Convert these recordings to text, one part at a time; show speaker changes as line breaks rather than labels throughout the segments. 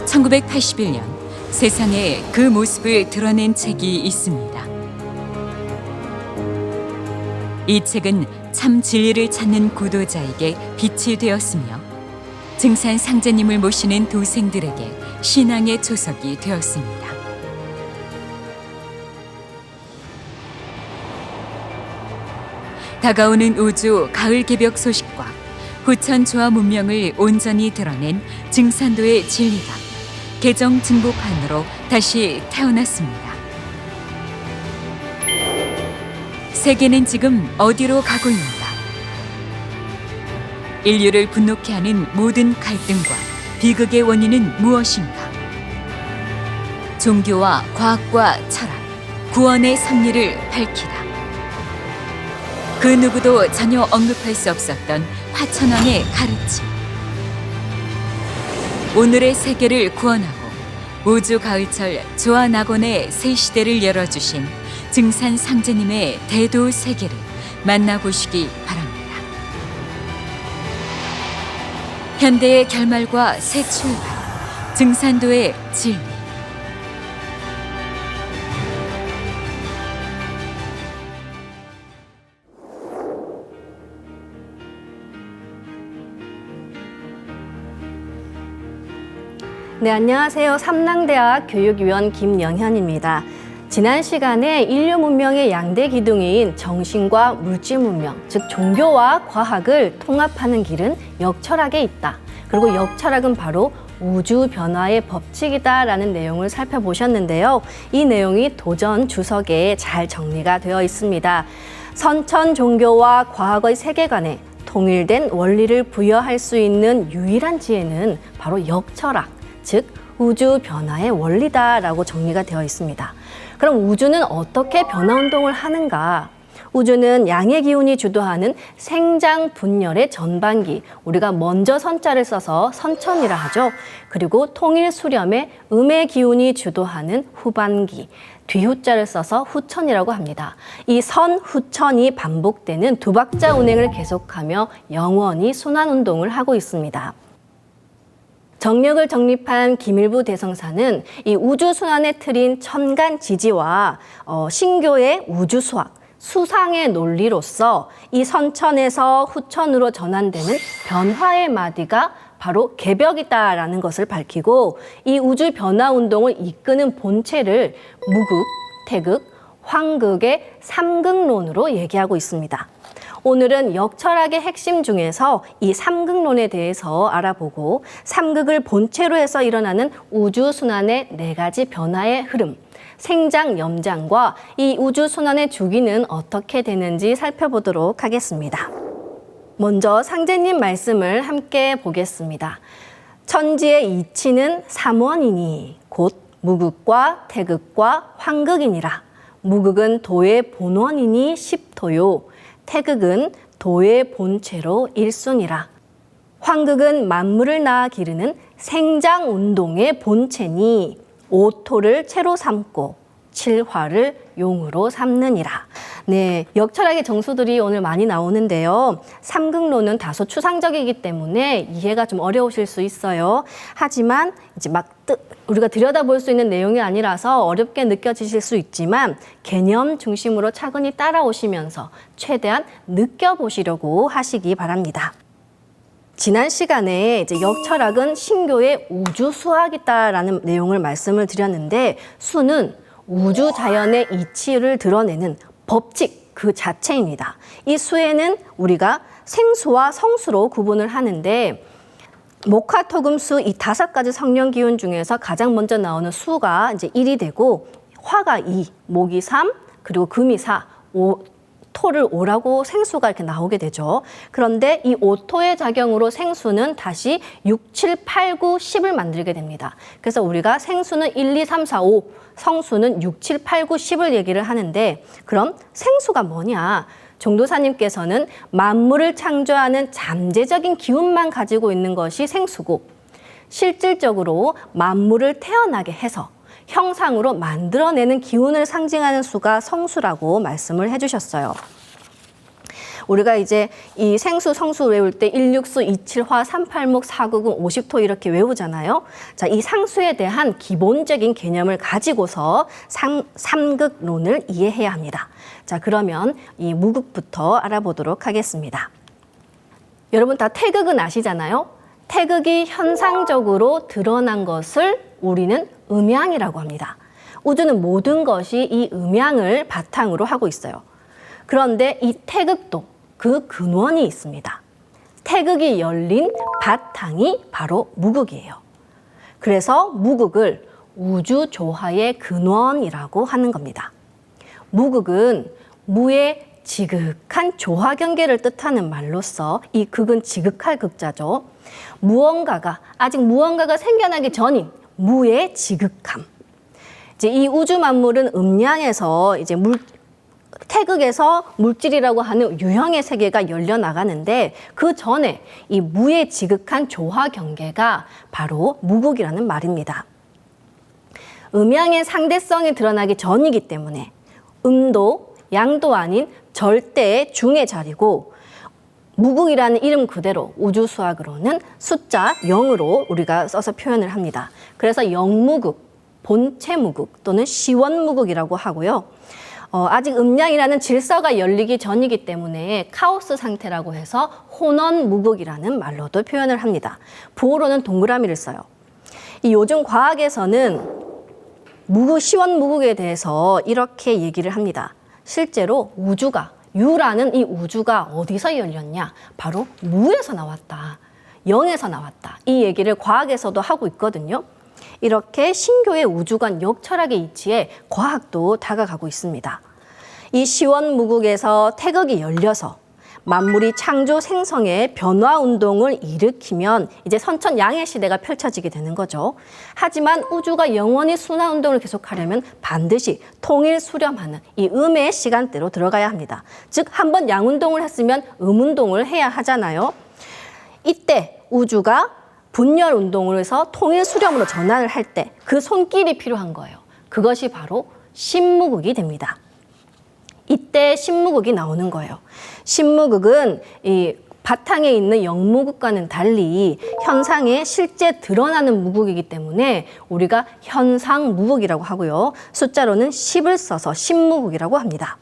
1981년 세상에 그 모습을 드러낸 책이 있습니다. 이 책은 참 진리를 찾는 구도자에게 빛이 되었으며 증산 상제님을 모시는 도생들에게 신앙의 조석이 되었습니다. 다가오는 우주 가을 개벽 소식과 후천 조화 문명을 온전히 드러낸 증산도의 진리가 개정 증보판으로 다시 태어났습니다. 세계는 지금 어디로 가고 있는가? 인류를 분노케 하는 모든 갈등과 비극의 원인은 무엇인가? 종교와 과학과 철학, 구원의 섭리를 밝히라. 그 누구도 전혀 언급할 수 없었던 화천왕의 가르침. 오늘의 세계를 구원하고 우주 가을철 조화낙원의 새 시대를 열어주신 증산 상제님의 대도 세계를 만나보시기 바랍니다. 현대의 결말과 새 출발, 증산도의 진리.
네, 안녕하세요. 삼랑대학 교육위원 김영현입니다. 지난 시간에 인류 문명의 양대 기둥인 정신과 물질 문명, 즉 종교와 과학을 통합하는 길은 역철학에 있다. 그리고 역철학은 바로 우주 변화의 법칙이다라는 내용을 살펴보셨는데요. 이 내용이 도전 주석에 잘 정리가 되어 있습니다. 선천 종교와 과학의 세계관에 통일된 원리를 부여할 수 있는 유일한 지혜는 바로 역철학, 즉 우주 변화의 원리다라고 정리가 되어 있습니다. 그럼 우주는 어떻게 변화운동을 하는가? 우주는 양의 기운이 주도하는 생장 분열의 전반기, 우리가 먼저 선자를 써서 선천이라 하죠. 그리고 통일 수렴의 음의 기운이 주도하는 후반기, 뒤후자를 써서 후천이라고 합니다. 이 선, 후천이 반복되는 두 박자 운행을 계속하며 영원히 순환운동을 하고 있습니다. 정력을 정립한 김일부 대성사는 이 우주순환의 틀인 천간지지와 신교의 우주수학, 수상의 논리로서 이 선천에서 후천으로 전환되는 변화의 마디가 바로 개벽이다라는 것을 밝히고 이 우주 변화 운동을 이끄는 본체를 무극, 태극, 황극의 삼극론으로 얘기하고 있습니다. 오늘은 역철학의 핵심 중에서 이 삼극론에 대해서 알아보고 삼극을 본체로 해서 일어나는 우주순환의 네 가지 변화의 흐름, 생장, 염장과 이 우주순환의 주기는 어떻게 되는지 살펴보도록 하겠습니다. 먼저 상제님 말씀을 함께 보겠습니다. 천지의 이치는 삼원이니 곧 무극과 태극과 황극이니라. 무극은 도의 본원이니 십토요. 태극은 도의 본체로 일순이라. 황극은 만물을 낳아 기르는 생장운동의 본체니 오토를 체로 삼고 칠화를 용으로 삼느니라. 네, 역철학의 정수들이 오늘 많이 나오는데요. 삼극론은 다소 추상적이기 때문에 이해가 좀 어려우실 수 있어요. 하지만 이제 우리가 들여다볼 수 있는 내용이 아니라서 어렵게 느껴지실 수 있지만 개념 중심으로 차근히 따라오시면서 최대한 느껴보시려고 하시기 바랍니다. 지난 시간에 이제 역철학은 신교의 우주수학이다라는 내용을 말씀을 드렸는데 수는 우주 자연의 이치를 드러내는 법칙 그 자체입니다. 이 수에는 우리가 생수와 성수로 구분을 하는데 목화토금수 이 5가지 성령 기운 중에서 가장 먼저 나오는 수가 이제 1이 되고 화가 2, 목이 3, 그리고 금이 4, 토를 5라고 생수가 이렇게 나오게 되죠. 그런데 이 오토의 작용으로 생수는 다시 6, 7, 8, 9, 10을 만들게 됩니다. 그래서 우리가 생수는 1, 2, 3, 4, 5, 성수는 6, 7, 8, 9, 10을 얘기를 하는데 그럼 생수가 뭐냐? 종도사님께서는 만물을 창조하는 잠재적인 기운만 가지고 있는 것이 생수고 실질적으로 만물을 태어나게 해서 형상으로 만들어내는 기운을 상징하는 수가 성수라고 말씀을 해주셨어요. 우리가 이제 이 생수, 성수 외울 때 1육수, 2칠화, 3팔목, 4구금, 50토 이렇게 외우잖아요. 자, 이 상수에 대한 기본적인 개념을 가지고서 삼극론을 이해해야 합니다. 자, 그러면 이 무극부터 알아보도록 하겠습니다. 여러분 다 태극은 아시잖아요. 태극이 현상적으로 드러난 것을 우리는 음양이라고 합니다. 우주는 모든 것이 이 음양을 바탕으로 하고 있어요. 그런데 이 태극도 그 근원이 있습니다. 태극이 열린 바탕이 바로 무극이에요. 그래서 무극을 우주조화의 근원이라고 하는 겁니다. 무극은 무의 지극한 조화 경계를 뜻하는 말로서 이 극은 지극할 극자죠. 아직 무언가가 생겨나기 전인 무의 지극함. 이제 이 우주 만물은 음양에서 이제 태극에서 물질이라고 하는 유형의 세계가 열려 나가는데 그 전에 이 무의 지극한 조화 경계가 바로 무극이라는 말입니다. 음양의 상대성이 드러나기 전이기 때문에 음도 양도 아닌 절대의 중의 자리고 무극이라는 이름 그대로 우주 수학으로는 숫자 0으로 우리가 써서 표현을 합니다. 그래서 영무극, 본체무극 또는 시원무극이라고 하고요. 아직 음양이라는 질서가 열리기 전이기 때문에 카오스 상태라고 해서 혼원무극이라는 말로도 표현을 합니다. 부호로는 동그라미를 써요. 이 요즘 과학에서는 시원무극에 대해서 이렇게 얘기를 합니다. 실제로 유라는 이 우주가 어디서 열렸냐? 바로 무에서 나왔다. 0에서 나왔다. 이 얘기를 과학에서도 하고 있거든요. 이렇게 신교의 우주관 역철학의 이치에 과학도 다가가고 있습니다. 이 시원무극에서 태극이 열려서 만물이 창조 생성의 변화 운동을 일으키면 이제 선천양의 시대가 펼쳐지게 되는 거죠. 하지만 우주가 영원히 순환 운동을 계속하려면 반드시 통일 수렴하는 이 음의 시간대로 들어가야 합니다. 즉, 한번 양 운동을 했으면 음 운동을 해야 하잖아요. 이때 우주가 분열 운동을 해서 통일 수렴으로 전환을 할 때 그 손길이 필요한 거예요. 그것이 바로 신무극이 됩니다. 이때 신무극이 나오는 거예요. 신무극은 이 바탕에 있는 영무극과는 달리 현상에 실제 드러나는 무극이기 때문에 우리가 현상무극이라고 하고요. 숫자로는 10을 써서 신무극이라고 합니다.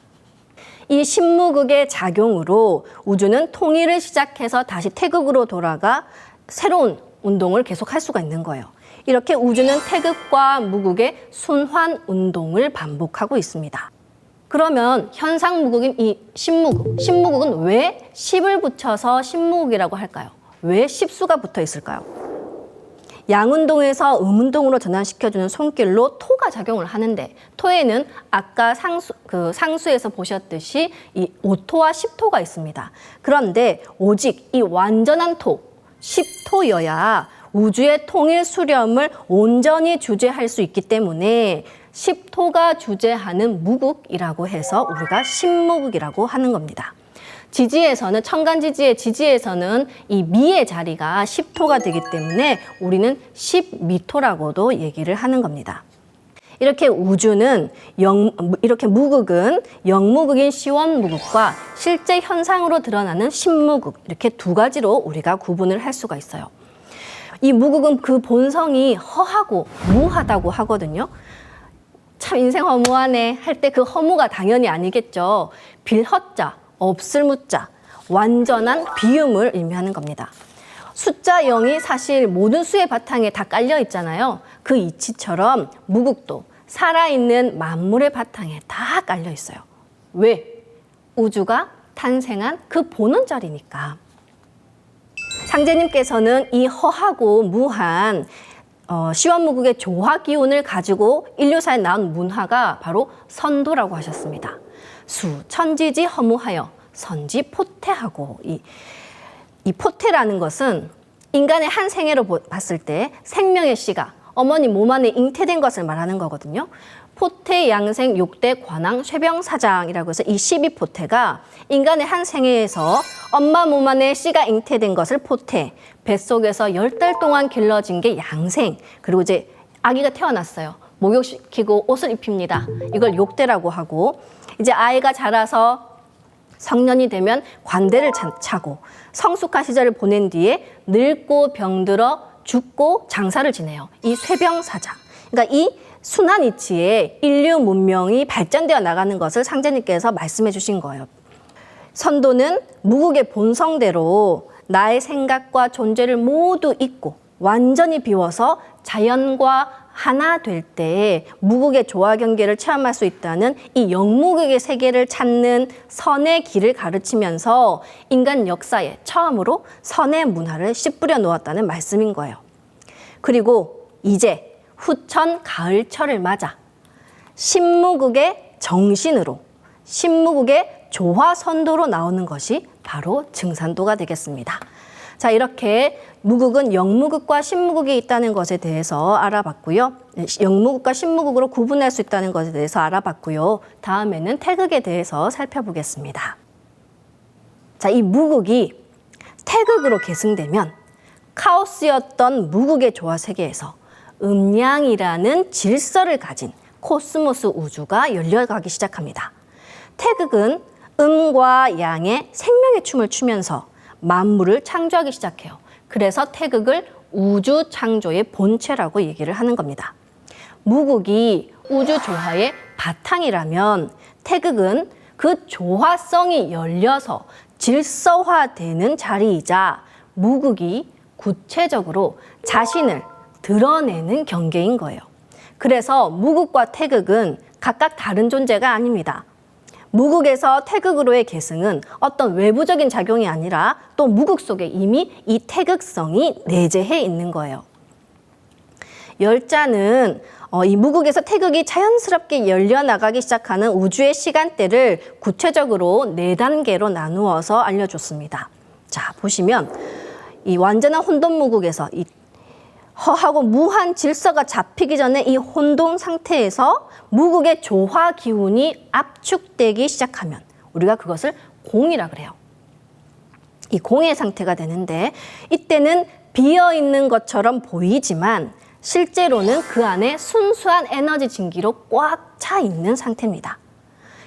이 신무극의 작용으로 우주는 통일을 시작해서 다시 태극으로 돌아가 새로운 운동을 계속할 수가 있는 거예요. 이렇게 우주는 태극과 무극의 순환 운동을 반복하고 있습니다. 그러면 현상무극인 이 신무극은 왜 10을 붙여서 신무극이라고 할까요? 왜 10수가 붙어 있을까요? 양운동에서 음운동으로 전환시켜주는 손길로 토가 작용을 하는데 토에는 아까 상수에서 보셨듯이 이 5토와 10토가 있습니다. 그런데 오직 이 완전한 토, 10토여야 우주의 통일 수렴을 온전히 주재할 수 있기 때문에 10토가 주재하는 무극이라고 해서 우리가 신무극이라고 하는 겁니다. 지지에서는 천간지지의 지지에서는 이 미의 자리가 10토가 되기 때문에 우리는 10미토라고도 얘기를 하는 겁니다. 이렇게 우주는 이렇게 무극은 영무극인 시원무극과 실제 현상으로 드러나는 신무극 이렇게 두 가지로 우리가 구분을 할 수가 있어요. 이 무극은 그 본성이 허하고 무하다고 하거든요. 참 인생 허무하네 할 때 그 허무가 당연히 아니겠죠. 빌허자, 없을 무자, 완전한 비음을 의미하는 겁니다. 숫자 0이 사실 모든 수의 바탕에 다 깔려 있잖아요. 그 이치처럼 무극도 살아있는 만물의 바탕에 다 깔려 있어요. 왜? 우주가 탄생한 그 본원자리니까. 상제님께서는 이 허하고 무한 시원무극의 조화 기운을 가지고 인류사에 나온 문화가 바로 선도라고 하셨습니다. 수, 천지지 허무하여 선지 포태하고 이 포태라는 것은 인간의 한 생애로 봤을 때 생명의 씨가 어머니 몸 안에 잉태된 것을 말하는 거거든요. 포태, 양생, 욕대, 관왕, 쇠병사장이라고 해서 이 12포태가 인간의 한 생애에서 엄마 몸 안에 씨가 잉태된 것을 포태, 뱃속에서 10달 동안 길러진 게 양생, 그리고 이제 아기가 태어났어요. 목욕시키고 옷을 입힙니다. 이걸 욕대라고 하고 이제 아이가 자라서 성년이 되면 관대를 차고 성숙한 시절을 보낸 뒤에 늙고 병들어 죽고 장사를 지내요. 이 쇠병사자. 그러니까 이 순환 이치에 인류 문명이 발전되어 나가는 것을 상제님께서 말씀해 주신 거예요. 선도는 무국의 본성대로 나의 생각과 존재를 모두 잊고 완전히 비워서 자연과 하나 될 때 무국의 조화 경계를 체험할 수 있다는 이 영무국의 세계를 찾는 선의 길을 가르치면서 인간 역사에 처음으로 선의 문화를 씨뿌려 놓았다는 말씀인 거예요. 그리고 이제 후천 가을철을 맞아 신무국의 정신으로 신무국의 조화 선도로 나오는 것이 바로 증산도가 되겠습니다. 자, 이렇게 무국은 영무국과 신무국이 있다는 것에 대해서 알아봤고요. 영무국과 신무국으로 구분할 수 있다는 것에 대해서 알아봤고요. 다음에는 태극에 대해서 살펴보겠습니다. 자, 이 무국이 태극으로 계승되면 카오스였던 무국의 조화 세계에서 음양이라는 질서를 가진 코스모스 우주가 열려가기 시작합니다. 태극은 음과 양의 생명의 춤을 추면서 만물을 창조하기 시작해요. 그래서 태극을 우주 창조의 본체라고 얘기를 하는 겁니다. 무국이 우주 조화의 바탕이라면 태극은 그 조화성이 열려서 질서화되는 자리이자 무국이 구체적으로 자신을 드러내는 경계인 거예요. 그래서 무국과 태극은 각각 다른 존재가 아닙니다. 무국에서 태극으로의 계승은 어떤 외부적인 작용이 아니라 또 무국 속에 이미 이 태극성이 내재해 있는 거예요. 열자는 이 무국에서 태극이 자연스럽게 열려나가기 시작하는 우주의 시간대를 구체적으로 4단계로 나누어서 알려줬습니다. 자, 보시면 이 완전한 혼돈무국에서 이 허하고 무한 질서가 잡히기 전에 이 혼돈 상태에서 무국의 조화 기운이 압축되기 시작하면 우리가 그것을 공이라 그래요. 이 공의 상태가 되는데 이때는 비어있는 것처럼 보이지만 실제로는 그 안에 순수한 에너지 진기로 꽉 차 있는 상태입니다.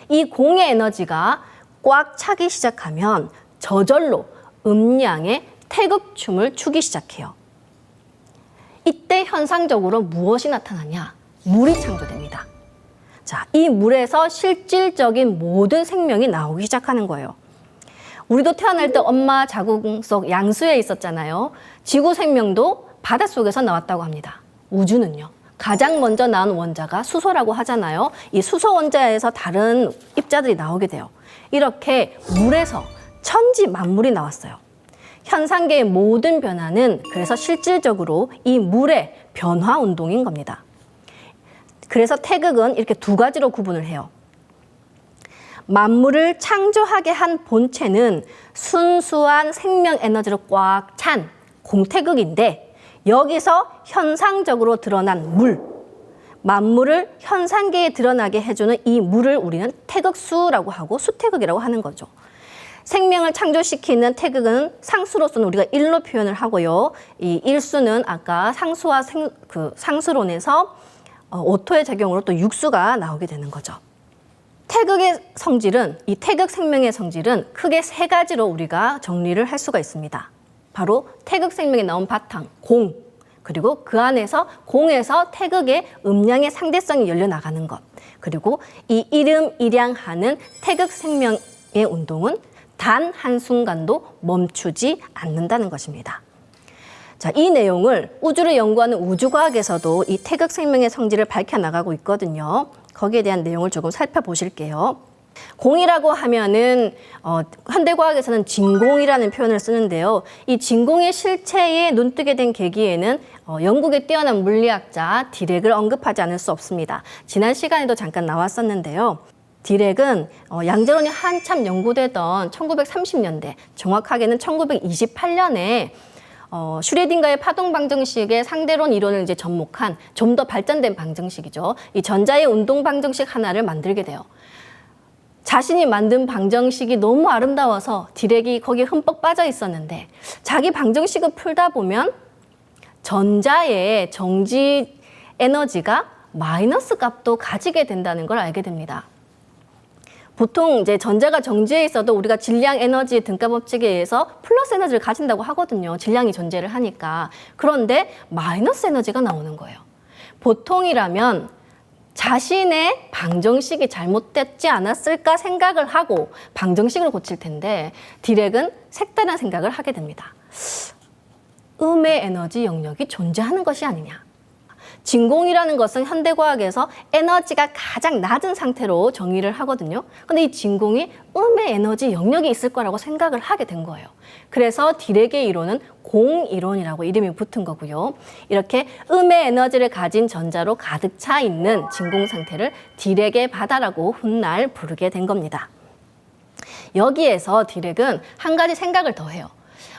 이 공의 에너지가 꽉 차기 시작하면 저절로 음양의 태극춤을 추기 시작해요. 이때 현상적으로 무엇이 나타나냐? 물이 창조됩니다. 자, 이 물에서 실질적인 모든 생명이 나오기 시작하는 거예요. 우리도 태어날 때 엄마 자궁 속 양수에 있었잖아요. 지구 생명도 바닷속에서 나왔다고 합니다. 우주는요. 가장 먼저 나온 원자가 수소라고 하잖아요. 이 수소 원자에서 다른 입자들이 나오게 돼요. 이렇게 물에서 천지 만물이 나왔어요. 현상계의 모든 변화는 그래서 실질적으로 이 물의 변화 운동인 겁니다. 그래서 태극은 이렇게 2가지로 구분을 해요. 만물을 창조하게 한 본체는 순수한 생명 에너지로 꽉 찬 공태극인데 여기서 현상적으로 드러난 물, 만물을 현상계에 드러나게 해주는 이 물을 우리는 태극수라고 하고 수태극이라고 하는 거죠. 생명을 창조시키는 태극은 상수로서는 우리가 1로 표현을 하고요. 이 1수는 아까 상수와 상수론에서 오토의 작용으로 또 6수가 나오게 되는 거죠. 태극의 성질은, 이 태극 생명의 성질은 크게 3가지로 우리가 정리를 할 수가 있습니다. 바로 태극 생명에 나온 바탕, 공, 그리고 그 안에서 공에서 태극의 음양의 상대성이 열려나가는 것, 그리고 이 일음일양하는 태극 생명의 운동은 단 한순간도 멈추지 않는다는 것입니다. 자, 이 내용을 우주를 연구하는 우주과학에서도 이 태극 생명의 성질을 밝혀나가고 있거든요. 거기에 대한 내용을 조금 살펴보실게요. 공이라고 하면은 현대과학에서는 진공이라는 표현을 쓰는데요. 이 진공의 실체에 눈뜨게 된 계기에는 영국의 뛰어난 물리학자 디렉을 언급하지 않을 수 없습니다. 지난 시간에도 잠깐 나왔었는데요. 디렉은 양자론이 한참 연구되던 1930년대, 정확하게는 1928년에 슈레딩거의 파동 방정식의 상대론 이론을 이제 접목한 좀 더 발전된 방정식이죠. 이 전자의 운동 방정식 하나를 만들게 돼요. 자신이 만든 방정식이 너무 아름다워서 디렉이 거기에 흠뻑 빠져 있었는데 자기 방정식을 풀다 보면 전자의 정지 에너지가 마이너스 값도 가지게 된다는 걸 알게 됩니다. 보통 이제 전자가 정지해 있어도 우리가 질량 에너지 등가 법칙에 의해서 플러스 에너지를 가진다고 하거든요. 질량이 존재를 하니까. 그런데 마이너스 에너지가 나오는 거예요. 보통이라면 자신의 방정식이 잘못됐지 않았을까 생각을 하고 방정식을 고칠 텐데 디렉은 색다른 생각을 하게 됩니다. 음의 에너지 영역이 존재하는 것이 아니냐. 진공이라는 것은 현대과학에서 에너지가 가장 낮은 상태로 정의를 하거든요. 근데 이 진공이 음의 에너지 영역이 있을 거라고 생각을 하게 된 거예요. 그래서 디렉의 이론은 공이론이라고 이름이 붙은 거고요. 이렇게 음의 에너지를 가진 전자로 가득 차 있는 진공 상태를 디렉의 바다라고 훗날 부르게 된 겁니다. 여기에서 디렉은 한 가지 생각을 더 해요.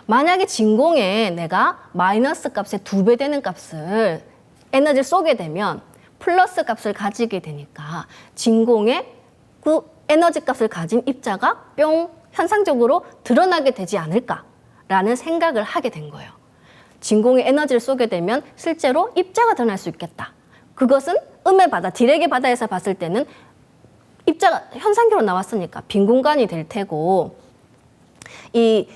만약에 진공에 내가 마이너스 값의 2배 되는 값을 에너지를 쏘게 되면 플러스 값을 가지게 되니까 진공에 그 에너지 값을 가진 입자가 뿅 현상적으로 드러나게 되지 않을까라는 생각을 하게 된 거예요. 진공에 에너지를 쏘게 되면 실제로 입자가 드러날 수 있겠다. 그것은 음의 바다, 디렉의 바다에서 봤을 때는 입자가 현상계로 나왔으니까 빈 공간이 될 테고 이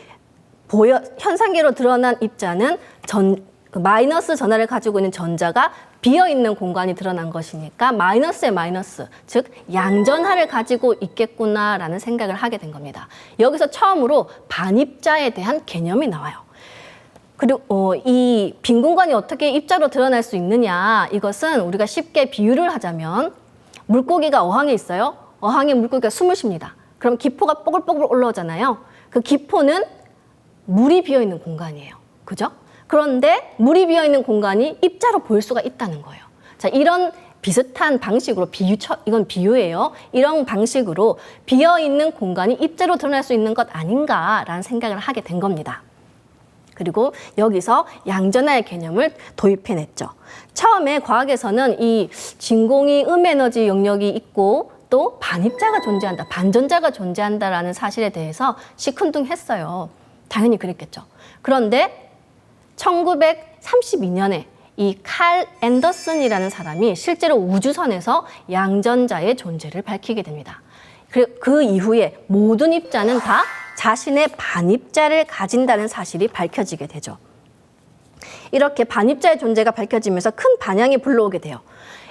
현상계로 드러난 입자는 마이너스 전하를 가지고 있는 전자가 비어있는 공간이 드러난 것이니까 마이너스의 마이너스, 즉 양전하를 가지고 있겠구나라는 생각을 하게 된 겁니다. 여기서 처음으로 반입자에 대한 개념이 나와요. 그리고 이 빈 공간이 어떻게 입자로 드러날 수 있느냐, 이것은 우리가 쉽게 비유를 하자면 물고기가 어항에 있어요. 어항에 물고기가 숨을 쉽니다. 그럼 기포가 뽀글뽀글 올라오잖아요. 그 기포는 물이 비어있는 공간이에요. 그죠? 그런데 물이 비어있는 공간이 입자로 보일 수가 있다는 거예요. 자, 이런 비슷한 방식으로 이건 비유예요. 이런 방식으로 비어있는 공간이 입자로 드러날 수 있는 것 아닌가라는 생각을 하게 된 겁니다. 그리고 여기서 양전하의 개념을 도입해냈죠. 처음에 과학에서는 이 진공이 음에너지 영역이 있고 또 반입자가 존재한다, 반전자가 존재한다라는 사실에 대해서 시큰둥했어요. 당연히 그랬겠죠. 그런데 1932년에 이 칼 앤더슨이라는 사람이 실제로 우주선에서 양전자의 존재를 밝히게 됩니다. 그 이후에 모든 입자는 다 자신의 반입자를 가진다는 사실이 밝혀지게 되죠. 이렇게 반입자의 존재가 밝혀지면서 큰 반향이 불러오게 돼요.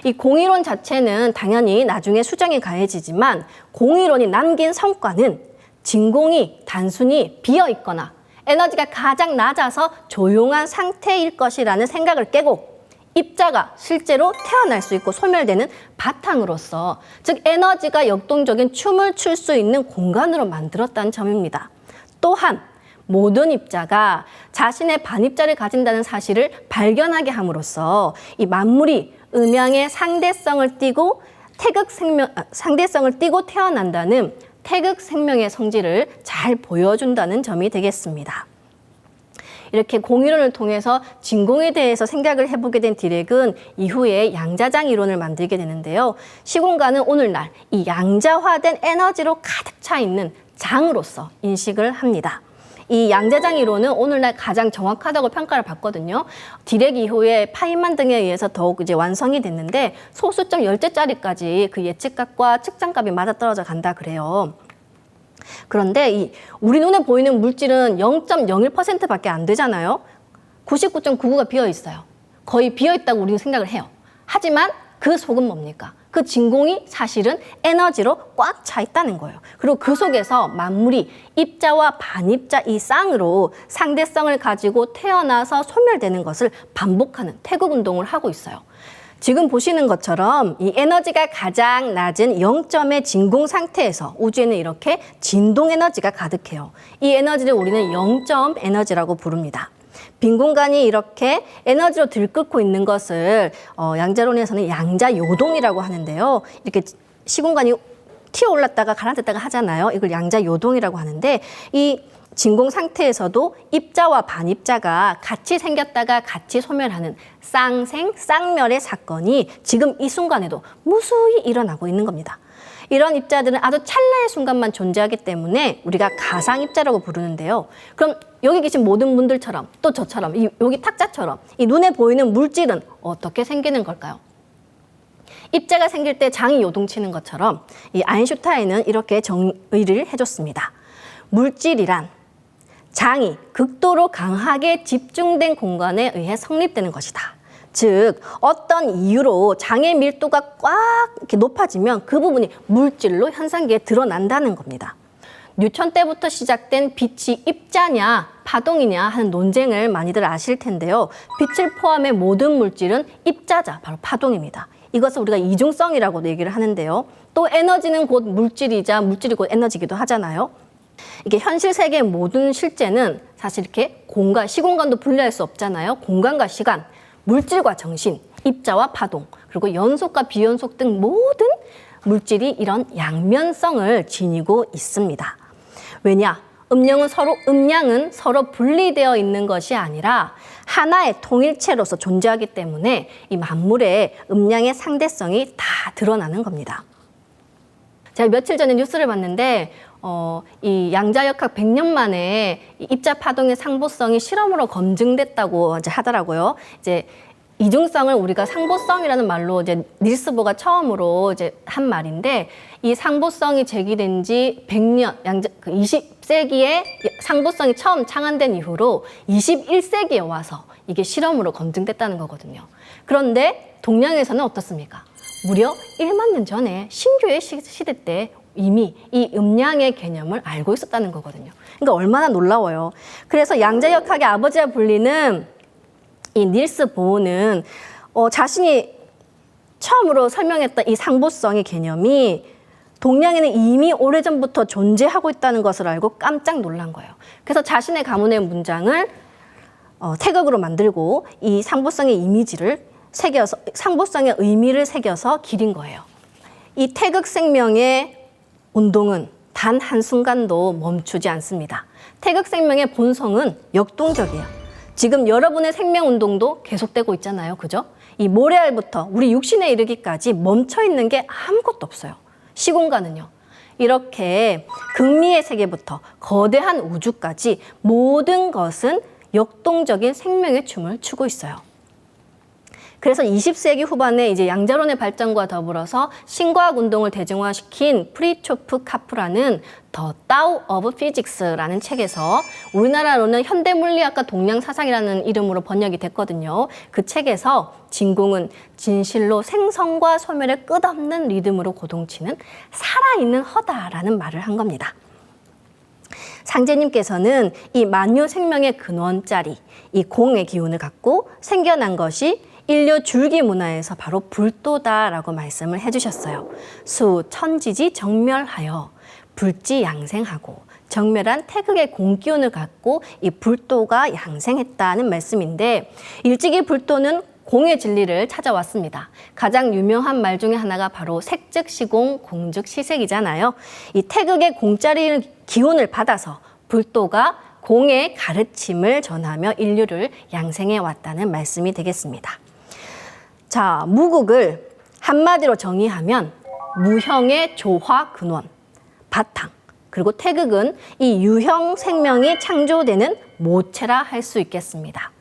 이 공이론 자체는 당연히 나중에 수정이 가해지지만 공이론이 남긴 성과는 진공이 단순히 비어 있거나 에너지가 가장 낮아서 조용한 상태일 것이라는 생각을 깨고 입자가 실제로 태어날 수 있고 소멸되는 바탕으로서, 즉 에너지가 역동적인 춤을 출 수 있는 공간으로 만들었다는 점입니다. 또한 모든 입자가 자신의 반입자를 가진다는 사실을 발견하게 함으로써 이 만물이 음양의 상대성을 띠고 상대성을 띠고 태어난다는 태극 생명의 성질을 잘 보여준다는 점이 되겠습니다. 이렇게 공이론을 통해서 진공에 대해서 생각을 해보게 된 디렉은 이후에 양자장 이론을 만들게 되는데요. 시공간은 오늘날 이 양자화된 에너지로 가득 차 있는 장으로서 인식을 합니다. 이 양자장 이론은 오늘날 가장 정확하다고 평가를 받거든요. 디렉 이후에 파인만 등에 의해서 더욱 이제 완성이 됐는데 소수점 10제짜리까지 그 예측값과 측정값이 맞아떨어져 간다 그래요. 그런데 우리 눈에 보이는 물질은 0.01%밖에 안 되잖아요. 99.99가 비어 있어요. 거의 비어 있다고 우리는 생각을 해요. 하지만 그 속은 뭡니까? 그 진공이 사실은 에너지로 꽉 차 있다는 거예요. 그리고 그 속에서 만물이 입자와 반입자 이 쌍으로 상대성을 가지고 태어나서 소멸되는 것을 반복하는 태극 운동을 하고 있어요. 지금 보시는 것처럼 이 에너지가 가장 낮은 0점의 진공 상태에서 우주에는 이렇게 진동 에너지가 가득해요. 이 에너지를 우리는 0점 에너지라고 부릅니다. 빈 공간이 이렇게 에너지로 들끓고 있는 것을 양자론에서는 양자요동이라고 하는데요. 이렇게 시공간이 튀어 올랐다가 가라앉았다가 하잖아요. 이걸 양자요동이라고 하는데 이 진공 상태에서도 입자와 반입자가 같이 생겼다가 같이 소멸하는 쌍생, 쌍멸의 사건이 지금 이 순간에도 무수히 일어나고 있는 겁니다. 이런 입자들은 아주 찰나의 순간만 존재하기 때문에 우리가 가상입자라고 부르는데요. 그럼 여기 계신 모든 분들처럼 또 저처럼 여기 탁자처럼 이 눈에 보이는 물질은 어떻게 생기는 걸까요? 입자가 생길 때 장이 요동치는 것처럼 이 아인슈타인은 이렇게 정의를 해줬습니다. 물질이란 장이 극도로 강하게 집중된 공간에 의해 성립되는 것이다. 즉 어떤 이유로 장의 밀도가 꽉 이렇게 높아지면 그 부분이 물질로 현상계에 드러난다는 겁니다. 뉴턴 때부터 시작된 빛이 입자냐 파동이냐 하는 논쟁을 많이들 아실 텐데요. 빛을 포함해 모든 물질은 입자자, 바로 파동입니다. 이것을 우리가 이중성이라고도 얘기를 하는데요. 또 에너지는 곧 물질이자 물질이 곧 에너지이기도 하잖아요. 이게 현실 세계의 모든 실제는 사실 이렇게 공간, 시공간도 분리할 수 없잖아요. 공간과 시간, 물질과 정신, 입자와 파동, 그리고 연속과 비연속 등 모든 물질이 이런 양면성을 지니고 있습니다. 왜냐? 음량은 서로 분리되어 있는 것이 아니라 하나의 통일체로서 존재하기 때문에 이 만물의 음량의 상대성이 다 드러나는 겁니다. 제가 며칠 전에 뉴스를 봤는데 이 양자역학 100년 만에 이 입자 파동의 상보성이 실험으로 검증됐다고 이제 하더라고요. 이제 이중성을 우리가 상보성이라는 말로 이제 닐스 보가 처음으로 이제 한 말인데, 이 상보성이 제기된 지 100년, 20세기에 상보성이 처음 창안된 이후로 21세기에 와서 이게 실험으로 검증됐다는 거거든요. 그런데 동양에서는 어떻습니까? 무려 1만 년 전에 신교의 시대 때 이미 이 음량의 개념을 알고 있었다는 거거든요. 그러니까 얼마나 놀라워요. 그래서 양자역학의 아버지라 불리는 이 닐스 보어는 자신이 처음으로 설명했던 이 상보성의 개념이 동양에는 이미 오래전부터 존재하고 있다는 것을 알고 깜짝 놀란 거예요. 그래서 자신의 가문의 문장을 태극으로 만들고 이 상보성의 이미지를 새겨서, 상보성의 의미를 새겨서 기린 거예요. 이 태극 생명의 운동은 단 한순간도 멈추지 않습니다. 태극 생명의 본성은 역동적이에요. 지금 여러분의 생명 운동도 계속되고 있잖아요. 그죠? 이 모래알부터 우리 육신에 이르기까지 멈춰 있는 게 아무것도 없어요. 시공간은요. 이렇게 극미의 세계부터 거대한 우주까지 모든 것은 역동적인 생명의 춤을 추고 있어요. 그래서 20세기 후반에 이제 양자론의 발전과 더불어서 신과학 운동을 대중화시킨 프리초프 카프라는 The Tao of Physics라는 책에서, 우리나라로는 현대물리학과 동양사상이라는 이름으로 번역이 됐거든요. 그 책에서 진공은 진실로 생성과 소멸의 끝없는 리듬으로 고동치는 살아있는 허다라는 말을 한 겁니다. 상제님께서는 이 만유 생명의 근원자리, 이 공의 기운을 갖고 생겨난 것이 인류 줄기 문화에서 바로 불도다라고 말씀을 해주셨어요. 수천지지 정멸하여 불지 양생하고, 정멸한 태극의 공기운을 갖고 이 불도가 양생했다는 말씀인데, 일찍이 불도는 공의 진리를 찾아왔습니다. 가장 유명한 말 중에 하나가 바로 색즉시공, 공즉시색이잖아요. 이 태극의 공자리 기운을 받아서 불도가 공의 가르침을 전하며 인류를 양생해 왔다는 말씀이 되겠습니다. 자, 무국을 한마디로 정의하면 무형의 조화 근원, 바탕, 그리고 태극은 이 유형 생명이 창조되는 모체라 할 수 있겠습니다.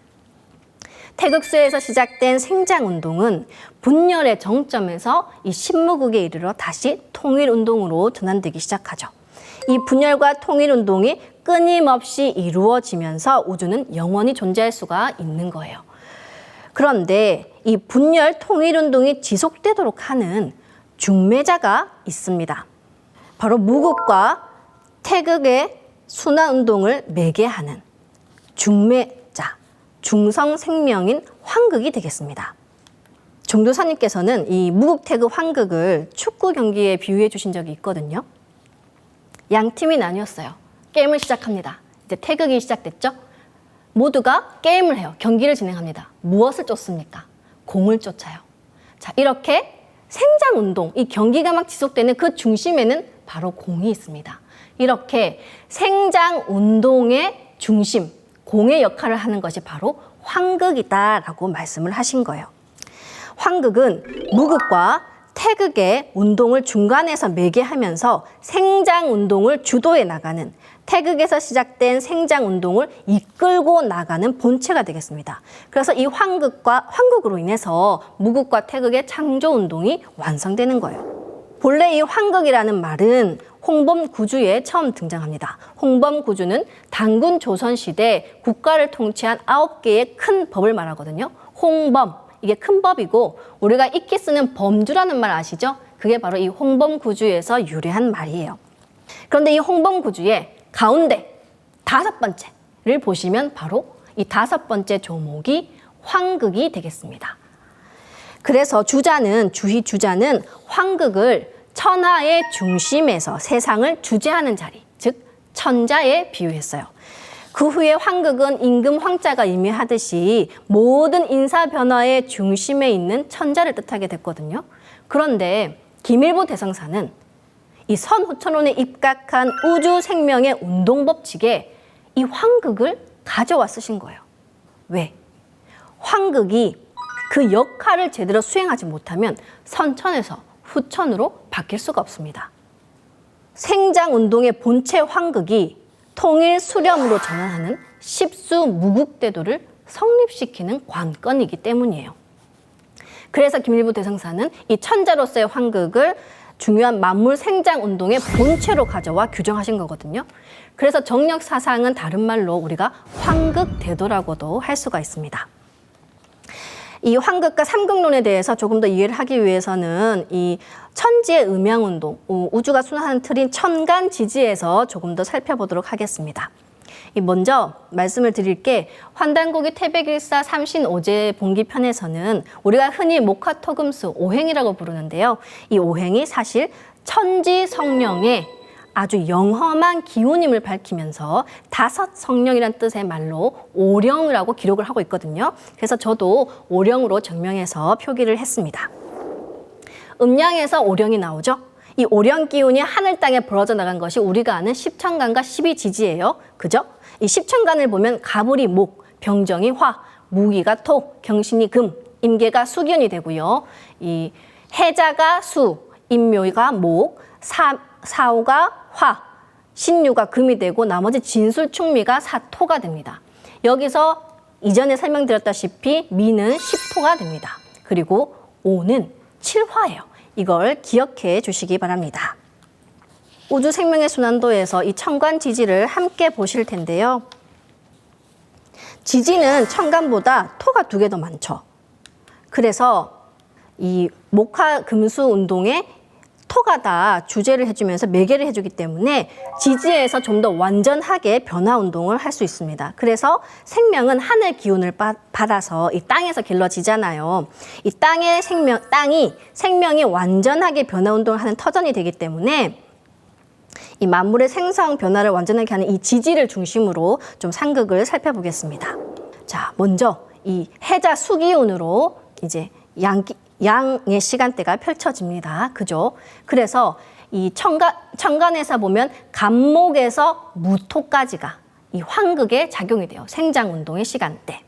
태극수에서 시작된 생장운동은 분열의 정점에서 이 신무국에 이르러 다시 통일운동으로 전환되기 시작하죠. 이 분열과 통일운동이 끊임없이 이루어지면서 우주는 영원히 존재할 수가 있는 거예요. 그런데 이 분열 통일운동이 지속되도록 하는 중매자가 있습니다. 바로 무국과 태극의 순환운동을 매개하는 중매자, 중성생명인 환극이 되겠습니다. 종도사님께서는 이 무국태극 환극을 축구 경기에 비유해 주신 적이 있거든요. 양 팀이 나뉘었어요. 게임을 시작합니다. 이제 태극이 시작됐죠? 모두가 게임을 해요. 경기를 진행합니다. 무엇을 쫓습니까? 공을 쫓아요. 자, 이렇게 생장운동, 이 경기가 막 지속되는 그 중심에는 바로 공이 있습니다. 이렇게 생장운동의 중심, 공의 역할을 하는 것이 바로 환극이다라고 말씀을 하신 거예요. 환극은 무극과 태극의 운동을 중간에서 매개하면서 생장 운동을 주도해 나가는, 태극에서 시작된 생장 운동을 이끌고 나가는 본체가 되겠습니다. 그래서 이 환극으로 인해서 무극과 태극의 창조 운동이 완성되는 거예요. 본래 이 환극이라는 말은 홍범구주에 처음 등장합니다. 홍범구주는 단군 조선시대 국가를 통치한 9개의 큰 법을 말하거든요. 홍범, 이게 큰 법이고, 우리가 익히 쓰는 범주라는 말 아시죠? 그게 바로 이 홍범구주에서 유래한 말이에요. 그런데 이 홍범구주의 가운데 5번째를 보시면 바로 이 5번째 조목이 환극이 되겠습니다. 그래서 주희 주자는 환극을 천하의 중심에서 세상을 주재하는 자리, 즉 천자에 비유했어요. 그 후에 환극은 임금 황자가 의미하듯이 모든 인사 변화의 중심에 있는 천자를 뜻하게 됐거든요. 그런데 김일보 대성사는 이 선후천론에 입각한 우주 생명의 운동 법칙에 이 환극을 가져와 쓰신 거예요. 왜? 환극이 그 역할을 제대로 수행하지 못하면 선천에서 후천으로 바뀔 수가 없습니다. 생장운동의 본체 환극이 통일 수렴으로 전환하는 십수무국대도를 성립시키는 관건이기 때문이에요. 그래서 김일보 대성사는 이 천자로서의 환극을 중요한 만물 생장운동의 본체로 가져와 규정하신 거거든요. 그래서 정력 사상은 다른 말로 우리가 환극대도라고도 할 수가 있습니다. 이 환극과 삼극론에 대해서 조금 더 이해를 하기 위해서는 이 천지의 음양운동, 우주가 순환하는 틀인 천간지지에서 조금 더 살펴보도록 하겠습니다. 먼저 말씀을 드릴 게 환단고기 태백일사 삼신오제 봉기편에서는 우리가 흔히 목화토금수 오행이라고 부르는데요. 이 오행이 사실 천지 성령의 아주 영험한 기운임을 밝히면서 5 성령이란 뜻의 말로 오령이라고 기록을 하고 있거든요. 그래서 저도 오령으로 증명해서 표기를 했습니다. 음양에서 오령이 나오죠. 이 오령 기운이 하늘 땅에 벌어져 나간 것이 우리가 아는 십천간과 12지지예요. 그죠? 이 십천간을 보면 가불이 목, 병정이 화, 무기가 토, 경신이 금, 임계가 수기운이 되고요. 이 해자가 수, 임묘가 목, 사오가 화, 신유가 금이 되고 나머지 진술충미가 사토가 됩니다. 여기서 이전에 설명드렸다시피 미는 십토가 됩니다. 그리고 오는 칠화예요. 이걸 기억해 주시기 바랍니다. 우주 생명의 순환도에서 이 천간지지를 함께 보실 텐데요. 지지는 천간보다 토가 2개 더 많죠. 그래서 이 목화금수 운동에 토가 다 주재를 해주면서 매개를 해주기 때문에 지지에서 좀 더 완전하게 변화 운동을 할 수 있습니다. 그래서 생명은 하늘 기운을 받아서 이 땅에서 길러지잖아요. 이 땅이 생명이 완전하게 변화 운동을 하는 터전이 되기 때문에 이 만물의 생성 변화를 완전하게 하는 이 지지를 중심으로 좀 상극을 살펴보겠습니다. 자, 먼저 이 해자 수기운으로 이제 양의 시간대가 펼쳐집니다. 그죠? 그래서 이 천간에서 보면 간목에서 무토까지가 이 환극에 작용이 돼요. 생장운동의 시간대.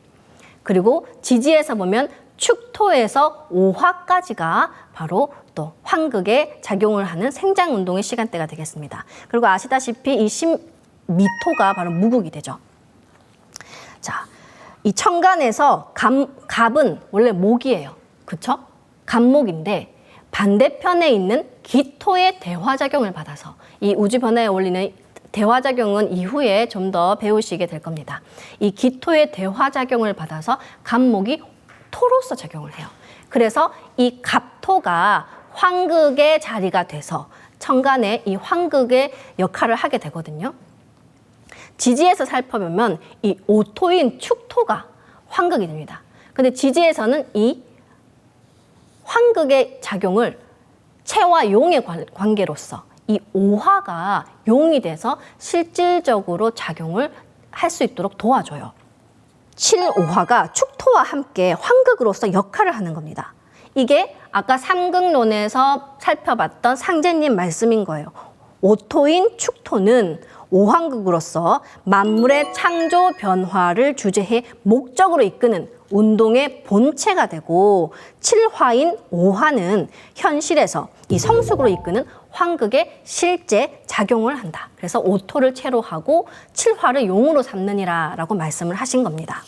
그리고 지지에서 보면 축토에서 오화까지가 바로 또 환극에 작용을 하는 생장운동의 시간대가 되겠습니다. 그리고 아시다시피 이 미토가 바로 무극이 되죠. 자, 이 천간에서 갑은 원래 목이에요. 그쵸? 간목인데 반대편에 있는 기토의 대화작용을 받아서 이 우주 변화에 어울리는 대화작용은 이후에 좀 더 배우시게 될 겁니다. 이 기토의 대화작용을 받아서 간목이 토로서 작용을 해요. 그래서 이 갑토가 환극의 자리가 돼서 천간에 이 환극의 역할을 하게 되거든요. 지지에서 살펴보면 이 오토인 축토가 환극이 됩니다. 근데 지지에서는 이 환극의 작용을 체와 용의 관계로서 이 오화가 용이 돼서 실질적으로 작용을 할 수 있도록 도와줘요. 7오화가 축토와 함께 환극으로서 역할을 하는 겁니다. 이게 아까 삼극론에서 살펴봤던 상제님 말씀인 거예요. 오토인 축토는 오환극으로서 만물의 창조 변화를 주재해 목적으로 이끄는 운동의 본체가 되고, 7화인 5화는 현실에서 이 성숙으로 이끄는 환극에 실제 작용을 한다. 그래서 5토를 채로 하고 7화를 용으로 삼느니라라고 말씀을 하신 겁니다.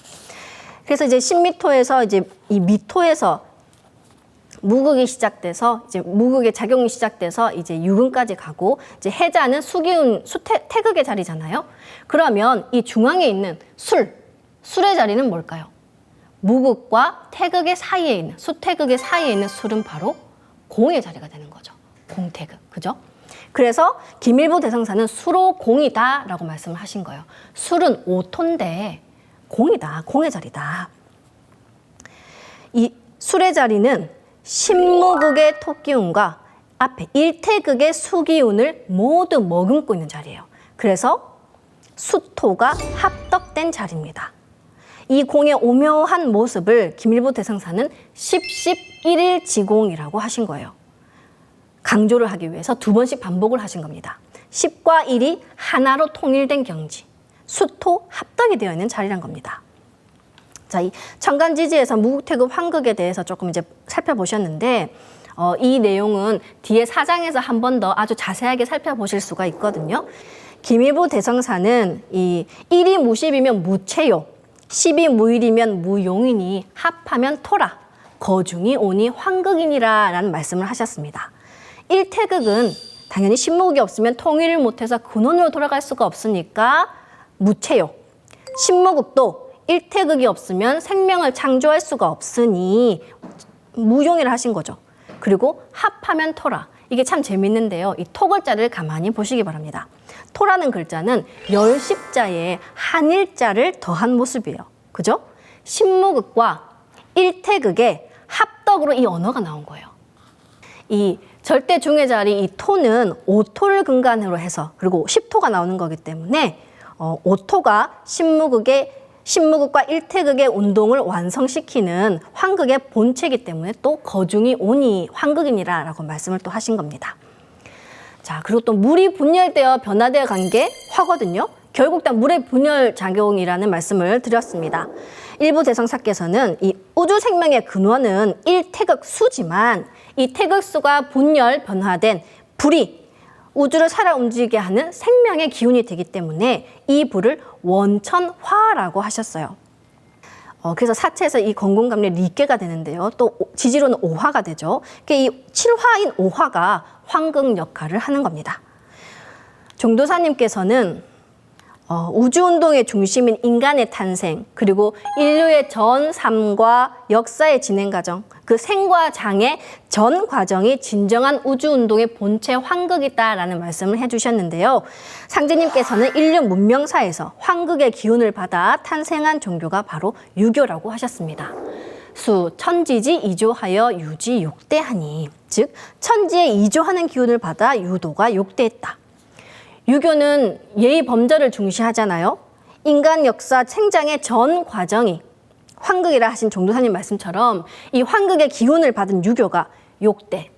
그래서 이제 10미토에서 이제 이 미토에서 무극이 시작돼서 이제 무극의 작용이 시작돼서 이제 유근까지 가고, 이제 해자는 수기운 태극의 자리잖아요. 그러면 이 중앙에 있는 술의 자리는 뭘까요? 무극과 태극의 사이에 있는, 수태극의 사이에 있는 술은 바로 공의 자리가 되는 거죠. 공태극, 그죠? 그래서 김일보 대성사는 수로공이다라고 말씀을 하신 거예요. 술은 5토인데 공이다, 공의 자리다. 이 술의 자리는 신무극의 토기운과 앞에 일태극의 수기운을 모두 머금고 있는 자리예요. 그래서 수토가 합덕된 자리입니다. 이 공의 오묘한 모습을 김일보 대성사는 10.11일 지공이라고 하신 거예요. 강조를 하기 위해서 2번씩 반복을 하신 겁니다. 10과 1이 하나로 통일된 경지, 수토 합덕이 되어 있는 자리란 겁니다. 자, 이 천간지지에서 무극태극 환극에 대해서 조금 이제 살펴보셨는데, 이 내용은 뒤에 4장에서 한 번 더 아주 자세하게 살펴보실 수가 있거든요. 김일보 대성사는 이 1이 무십이면 무체요, 10이 무일이면 무용이니 합하면 토라, 거중이 오니 환극이니라 라는 말씀을 하셨습니다. 일태극은 당연히 신무극이 없으면 통일을 못해서 근원으로 돌아갈 수가 없으니까 무체요. 신무극도 일태극이 없으면 생명을 창조할 수가 없으니 무용이라 하신 거죠. 그리고 합하면 토라. 이게 참 재밌는데요. 이 토 글자를 가만히 보시기 바랍니다. 토라는 글자는 열십자에 한일자를 더한 모습이에요. 그죠? 신무극과 일태극의 합덕으로 이 언어가 나온 거예요. 이 절대 중의 자리 이 토는 5토를 근간으로 해서, 그리고 10토가 나오는 거기 때문에 5토가 신무극과 일태극의 운동을 완성시키는 환극의 본체이기 때문에 또 거중이 오니 환극이니라 라고 말씀을 또 하신 겁니다. 자, 그리고 또 물이 분열되어 변화되어 간 게 화거든요. 결국 다 물의 분열 작용이라는 말씀을 드렸습니다. 일부 대성사께서는 이 우주 생명의 근원은 일태극수지만 이 태극수가 분열 변화된 불이 우주를 살아 움직이게 하는 생명의 기운이 되기 때문에 이 불을 원천화라고 하셨어요. 그래서 사체에서 이 건공감리 리께가 되는데요. 또 지지로는 5화가 되죠. 이 7화인 5화가 환극 역할을 하는 겁니다. 종도사님께서는 우주운동의 중심인 인간의 탄생, 그리고 인류의 전 삶과 역사의 진행 과정, 그 생과 장의 전 과정이 진정한 우주운동의 본체 환극이다라는 말씀을 해주셨는데요. 상제님께서는 인류 문명사에서 환극의 기운을 받아 탄생한 종교가 바로 유교라고 하셨습니다. 수, 천지지 이조하여 유지 욕대하니, 즉 천지에 이조하는 기운을 받아 유도가 욕대했다. 유교는 예의 범절을 중시하잖아요. 인간 역사 생장의 전 과정이 환극이라 하신 종도사님 말씀처럼 이 환극의 기운을 받은 유교가 욕대,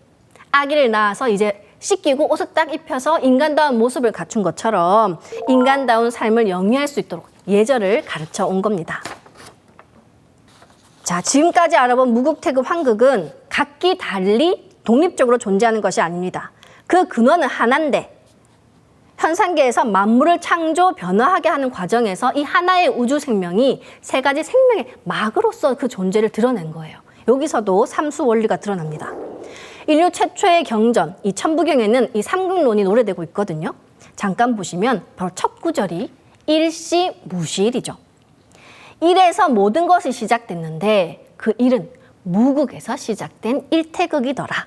아기를 낳아서 이제 씻기고 옷을 딱 입혀서 인간다운 모습을 갖춘 것처럼 인간다운 삶을 영위할 수 있도록 예절을 가르쳐 온 겁니다. 자, 지금까지 알아본 무극태극 환극은 각기 달리 독립적으로 존재하는 것이 아닙니다. 그 근원은 하나인데 현상계에서 만물을 창조, 변화하게 하는 과정에서 이 하나의 우주 생명이 세 가지 생명의 막으로서 그 존재를 드러낸 거예요. 여기서도 삼수 원리가 드러납니다. 인류 최초의 경전, 이 천부경에는 이 삼극론이 노래되고 있거든요. 잠깐 보시면 바로 첫 구절이 일시무시일이죠. 일에서 모든 것이 시작됐는데 그 일은 무극에서 시작된 일태극이더라.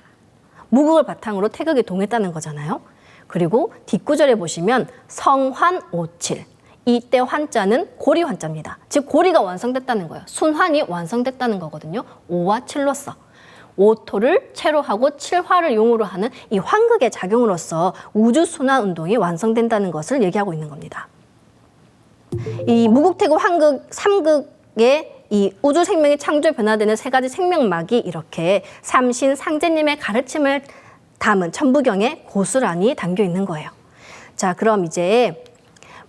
무극을 바탕으로 태극이 동했다는 거잖아요. 그리고 뒷구절에 보시면 성환오칠, 이때 환자는 고리 환자입니다. 즉 고리가 완성됐다는 거예요. 순환이 완성됐다는 거거든요. 5와 7로서 5토를 채로 하고 7화를 용으로 하는 이 환극의 작용으로서 우주 순환 운동이 완성된다는 것을 얘기하고 있는 겁니다. 이 무극태극 환극 3극의 이 우주 생명이 창조 변화되는 세 가지 생명막이 이렇게 삼신 상제님의 가르침을 담은 천부경에 고스란히 담겨 있는 거예요. 자, 그럼 이제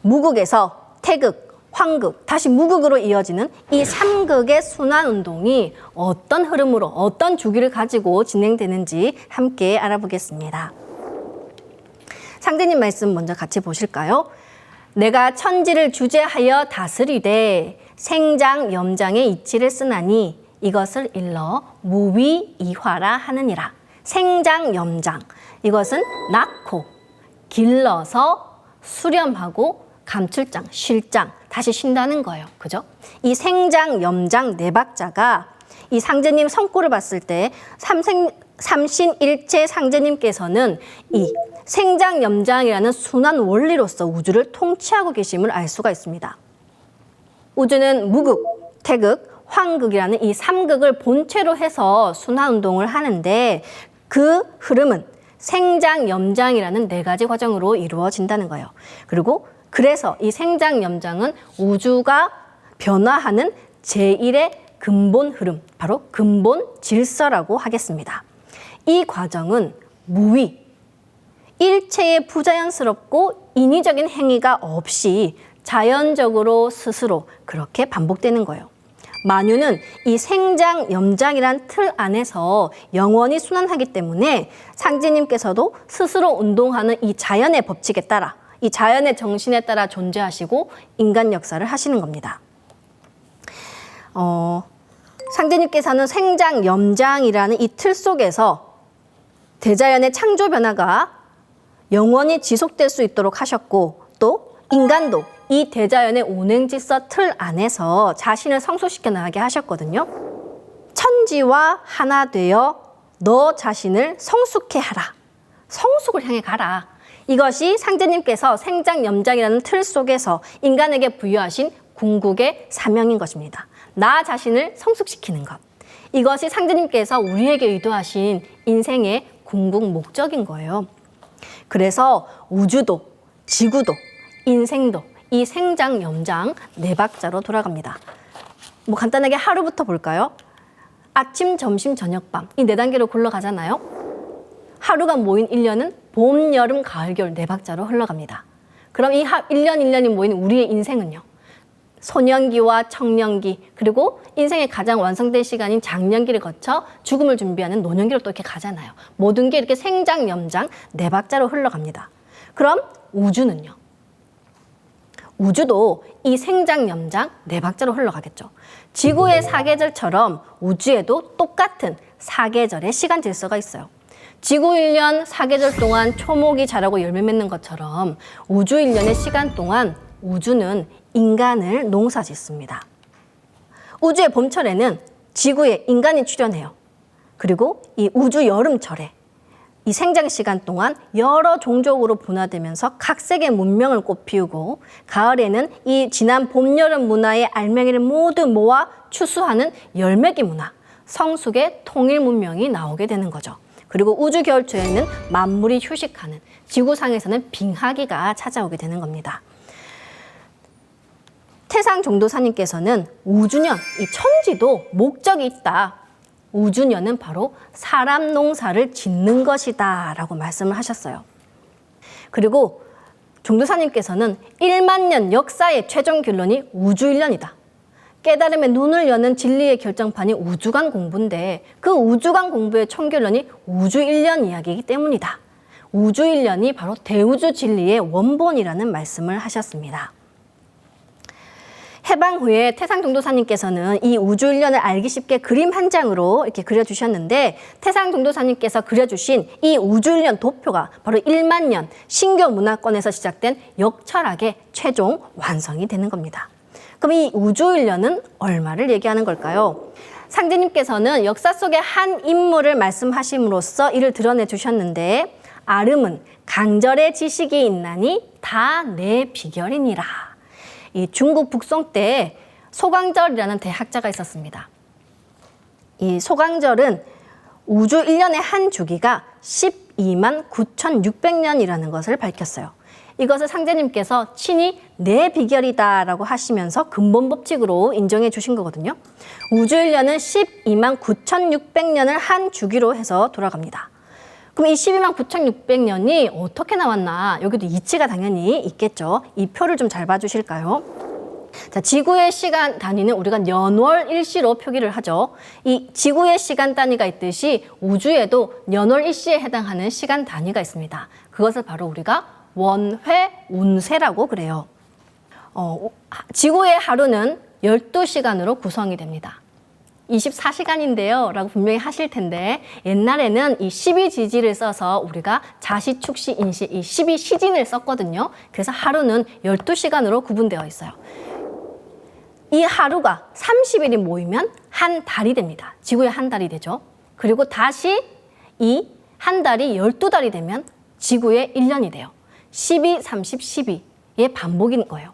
무극에서 태극, 황극, 다시 무극으로 이어지는 이 3극의 순환 운동이 어떤 흐름으로 어떤 주기를 가지고 진행되는지 함께 알아보겠습니다. 상대님 말씀 먼저 같이 보실까요? 내가 천지를 주재하여 다스리되 생장 염장의 이치를 쓰나니 이것을 일러 무위이화라 하느니라. 생장 염장, 이것은 낳고 길러서 수렴하고 감출장, 쉴장, 다시 쉰다는 거예요. 그죠? 이 생장, 염장 네 박자가 이 상제님 성구를 봤을 때 삼신일체 상제님께서는 이 생장, 염장이라는 순환 원리로서 우주를 통치하고 계심을 알 수가 있습니다. 우주는 무극, 태극, 황극이라는 이 3극을 본체로 해서 순환 운동을 하는데 그 흐름은 생장, 염장이라는 네 가지 과정으로 이루어진다는 거예요. 그래서 이 생장, 염장은 우주가 변화하는 제1의 근본 흐름, 바로 근본 질서라고 하겠습니다. 이 과정은 무위, 일체의 부자연스럽고 인위적인 행위가 없이 자연적으로 스스로 그렇게 반복되는 거예요. 만유는 이 생장, 염장이란 틀 안에서 영원히 순환하기 때문에 상제님께서도 스스로 운동하는 이 자연의 법칙에 따라, 이 자연의 정신에 따라 존재하시고 인간 역사를 하시는 겁니다. 상제님께서는 생장, 염장이라는 이 틀 속에서 대자연의 창조 변화가 영원히 지속될 수 있도록 하셨고, 또 인간도 이 대자연의 운행질서 틀 안에서 자신을 성숙시켜 나가게 하셨거든요. 천지와 하나 되어 너 자신을 성숙해 하라. 성숙을 향해 가라. 이것이 상제님께서 생장, 염장이라는 틀 속에서 인간에게 부여하신 궁극의 사명인 것입니다. 나 자신을 성숙시키는 것. 이것이 상제님께서 우리에게 의도하신 인생의 궁극 목적인 거예요. 그래서 우주도, 지구도, 인생도 이 생장, 염장 네 박자로 돌아갑니다. 간단하게 하루부터 볼까요? 아침, 점심, 저녁, 밤 이 네 단계로 굴러가잖아요. 하루가 모인 1년은 봄, 여름, 가을, 겨울 네 박자로 흘러갑니다. 그럼 이 1년 1년이 모인 우리의 인생은요. 소년기와 청년기, 그리고 인생의 가장 완성된 시간인 장년기를 거쳐 죽음을 준비하는 노년기로 또 이렇게 가잖아요. 모든 게 이렇게 생장, 염장 네 박자로 흘러갑니다. 그럼 우주는요. 우주도 이 생장, 염장 네 박자로 흘러가겠죠. 지구의 사계절처럼 우주에도 똑같은 사계절의 시간 질서가 있어요. 지구 1년 사계절 동안 초목이 자라고 열매 맺는 것처럼 우주 1년의 시간 동안 우주는 인간을 농사짓습니다. 우주의 봄철에는 지구에 인간이 출현해요. 그리고 이 우주 여름철에 이 생장 시간 동안 여러 종족으로 분화되면서 각색의 문명을 꽃피우고, 가을에는 이 지난 봄, 여름 문화의 알맹이를 모두 모아 추수하는 열매기 문화, 성숙의 통일 문명이 나오게 되는 거죠. 그리고 우주 겨울초에는 만물이 휴식하는, 지구상에서는 빙하기가 찾아오게 되는 겁니다. 태상 종도사님께서는 우주년, 이 천지도 목적이 있다. 우주년은 바로 사람 농사를 짓는 것이다 라고 말씀을 하셨어요. 그리고 종도사님께서는 1만 년 역사의 최종 결론이 우주 1년이다. 깨달음의 눈을 여는 진리의 결정판이 우주관 공부인데 그 우주관 공부의 총결론이 우주 1년 이야기이기 때문이다. 우주 1년이 바로 대우주 진리의 원본이라는 말씀을 하셨습니다. 해방 후에 태상종도사님께서는 이 우주 1년을 알기 쉽게 그림 한 장으로 이렇게 그려주셨는데, 태상종도사님께서 그려주신 이 우주 1년 도표가 바로 1만 년 신교 문화권에서 시작된 역철학의 최종 완성이 되는 겁니다. 그럼 이 우주 1년은 얼마를 얘기하는 걸까요? 상제님께서는 역사 속의 한 인물을 말씀하심으로써 이를 드러내 주셨는데, 아름은 강절의 지식이 있나니 다 내 비결이니라. 이 중국 북송 때 소강절이라는 대학자가 있었습니다. 이 소강절은 우주 1년의 한 주기가 12만 9,600년이라는 것을 밝혔어요. 이것을 상제님께서 친히 내 비결이다라고 하시면서 근본 법칙으로 인정해 주신 거거든요. 우주 1년은 12만 9,600년을 한 주기로 해서 돌아갑니다. 그럼 이 12만 9,600년이 어떻게 나왔나? 여기도 이치가 당연히 있겠죠. 이 표를 좀 잘 봐주실까요? 자, 지구의 시간 단위는 우리가 년월일시로 표기를 하죠. 이 지구의 시간 단위가 있듯이 우주에도 년월일시에 해당하는 시간 단위가 있습니다. 그것을 바로 우리가 원회운세라고 그래요. 지구의 하루는 12시간으로 구성이 됩니다. 24시간인데요 라고 분명히 하실 텐데 옛날에는 이 12지지를 써서 우리가 자시, 축시, 인시 이 12시진을 썼거든요. 그래서 하루는 12시간으로 구분되어 있어요. 이 하루가 30일이 모이면 한 달이 됩니다. 지구의 한 달이 되죠. 그리고 다시 이 한 달이 12달이 되면 지구의 1년이 돼요. 12, 30, 12의 반복인 거예요.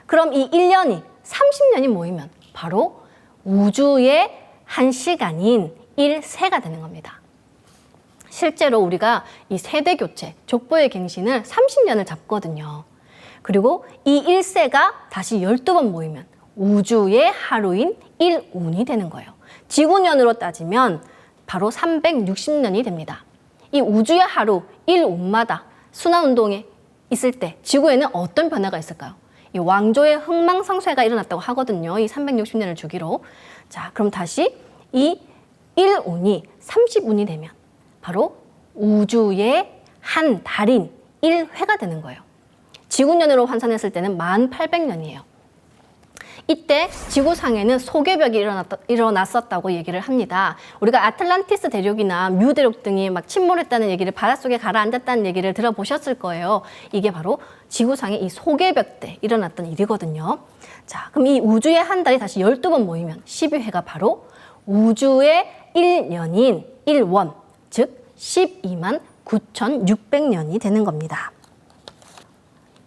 그럼 이 1년이 30년이 모이면 바로 우주의 한 시간인 1세가 되는 겁니다. 실제로 우리가 이 세대 교체, 족보의 갱신을 30년을 잡거든요. 그리고 이 1세가 다시 12번 모이면 우주의 하루인 1운이 되는 거예요. 지구년으로 따지면 바로 360년이 됩니다. 이 우주의 하루 1운마다 순환운동에 있을 때 지구에는 어떤 변화가 있을까요? 이 왕조의 흥망성쇠가 일어났다고 하거든요. 이 360년을 주기로. 자, 그럼 다시 이 1운이 30운이 되면 바로 우주의 한 달인 1회가 되는 거예요. 지구년으로 환산했을 때는 1800년이에요. 이때 지구상에는 소개벽이 일어났었다고 얘기를 합니다. 우리가 아틀란티스 대륙이나 뮤 대륙 등이 막 침몰했다는 얘기를, 바닷속에 가라앉았다는 얘기를 들어보셨을 거예요. 이게 바로 지구상의 이 소개벽 때 일어났던 일이거든요. 자, 그럼 이 우주의 한 달이 다시 12번 모이면 12회가 바로 우주의 1년인 1원, 즉 12만 9,600년이 되는 겁니다.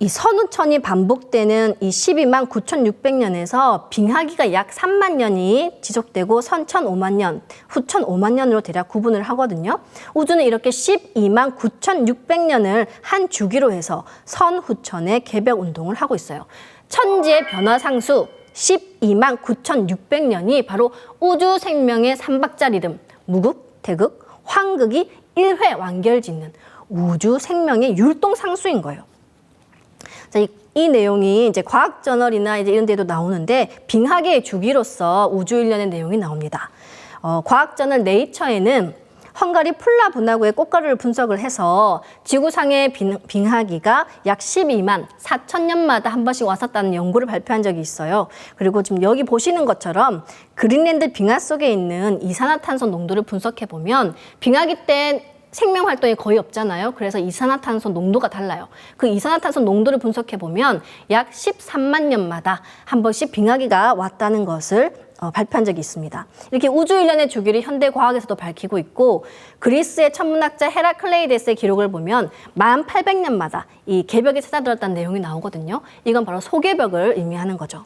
이 선후천이 반복되는 이 12만 9,600년에서 빙하기가 약 3만 년이 지속되고 선천 5만 년, 후천 5만 년으로 대략 구분을 하거든요. 우주는 이렇게 12만 9,600년을 한 주기로 해서 선후천의 개벽 운동을 하고 있어요. 천지의 변화상수 12만 9,600년이 바로 우주 생명의 삼박자 리듬, 무극, 대극, 황극이 1회 완결짓는 우주 생명의 율동상수인 거예요. 자, 이 내용이 이제 과학저널이나 이제 이런 데도 나오는데 빙하기의 주기로서 우주 일련의 내용이 나옵니다. 과학저널 네이처에는 헝가리 플라 분화구의 꽃가루를 분석을 해서 지구상의 빙하기가 약 12만 4천년마다 한 번씩 왔었다는 연구를 발표한 적이 있어요. 그리고 지금 여기 보시는 것처럼 그린랜드 빙하 속에 있는 이산화탄소 농도를 분석해 보면 빙하기 때 생명 활동이 거의 없잖아요. 그래서 이산화탄소 농도가 달라요. 그 이산화탄소 농도를 분석해 보면 약 13만 년마다 한 번씩 빙하기가 왔다는 것을 발표한 적이 있습니다. 이렇게 우주 일련의 주기를 현대 과학에서도 밝히고 있고 그리스의 천문학자 헤라클레이데스의 기록을 보면 1800년마다 이 개벽이 찾아들었다는 내용이 나오거든요. 이건 바로 소개벽을 의미하는 거죠.